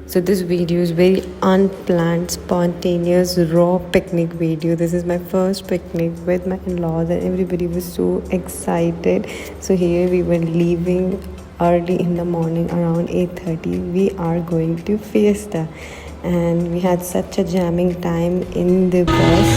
So this video is very unplanned, spontaneous, raw picnic video. This is my first picnic with my in-laws and everybody was so excited. So here we were leaving early in the morning around 8:30. We are going to Fiesta and we had such a jamming time in the bus.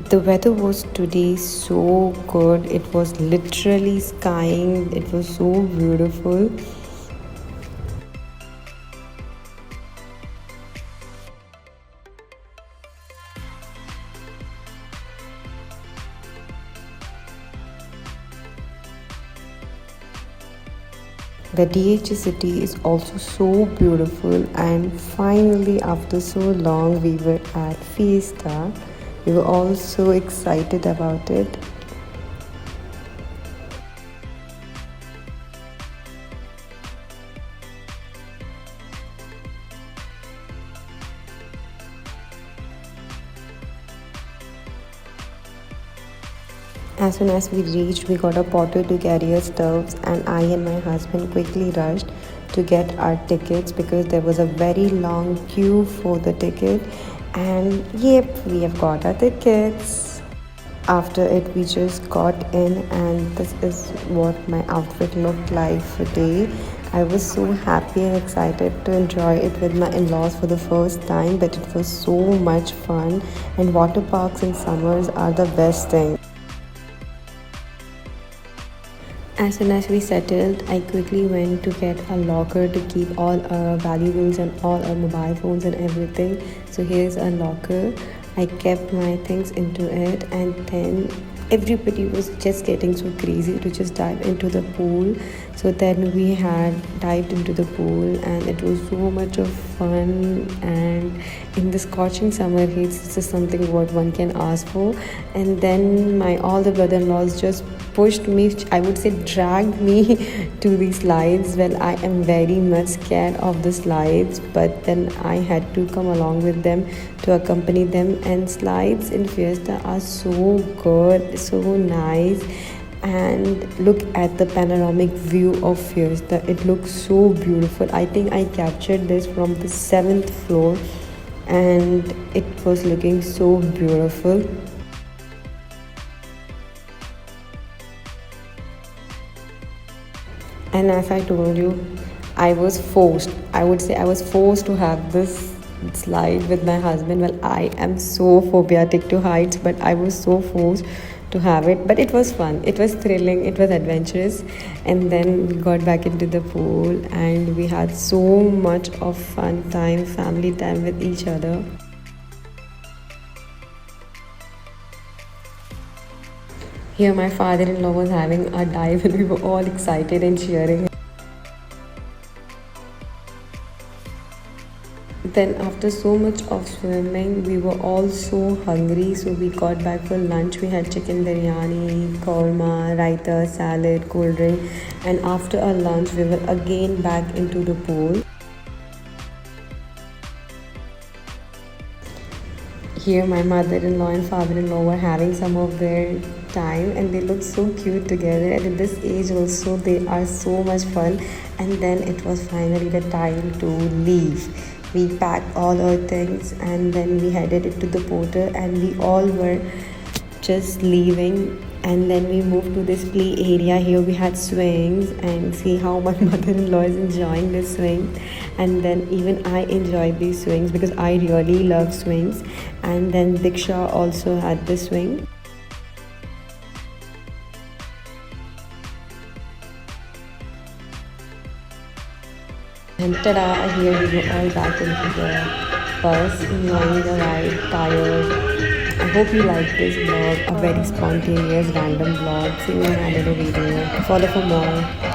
The weather was today so good. It was literally skying. It was so beautiful. The DH city is also so beautiful, and finally, after so long, we were at Fiesta. We were all so excited about it. As soon as we reached, we got a porter to carry our stuffs, and I and my husband quickly rushed to get our tickets because there was a very long queue for the ticket. And yep, we have got our tickets. After it, we just got in, and this is what my outfit looked like today. I was so happy and excited to enjoy it with my in-laws for the first time, but it was so much fun, and water parks in summers are the best thing. As soon as we settled, I quickly went to get a locker to keep all our valuables and all our mobile phones and everything. So here's a locker. I kept my things into it, and then everybody was just getting so crazy to just dive into the pool. So then we had dived into the pool, and it was so much of fun. And in the scorching summer heat, this is something what one can ask for. And then my all the brother-in-laws just pushed me, I would say dragged me to the slides. Well, I am very much scared of the slides, but then I had to come along with them to accompany them. And slides in Fiesta are so good, so nice. And look at the panoramic view of Fiesta. It looks so beautiful. I think I captured this from the 7th floor, and it was looking so beautiful. And as I told you, I was forced, I would say I was forced to have this slide with my husband. Well, I am so phobiatic to heights, but I was so forced to have it. But it was fun, it was thrilling, it was adventurous. And then we got back into the pool and we had so much of fun time, family time with each other. Here my father-in-law was having a dive and we were all excited and cheering. Then after so much of swimming, we were all so hungry, so we got back for lunch. We had chicken biryani, korma, raita, salad, cold drink, and after our lunch we were again back into the pool. Here my mother-in-law and father-in-law were having some of their time, and they look so cute together, and at this age also they are so much fun. And then it was finally the time to leave. We packed all our things and then we headed into the porter, and we all were just leaving. And then we moved to this play area. Here we had swings, and see how my mother-in-law is enjoying this swing. And then even I enjoyed these swings because I really love swings. And then Diksha also had this swing. And tada, here we were all back into the bus, enjoying the ride, tired. I hope you like this vlog, a very spontaneous random vlog. See you in another video. Follow for more.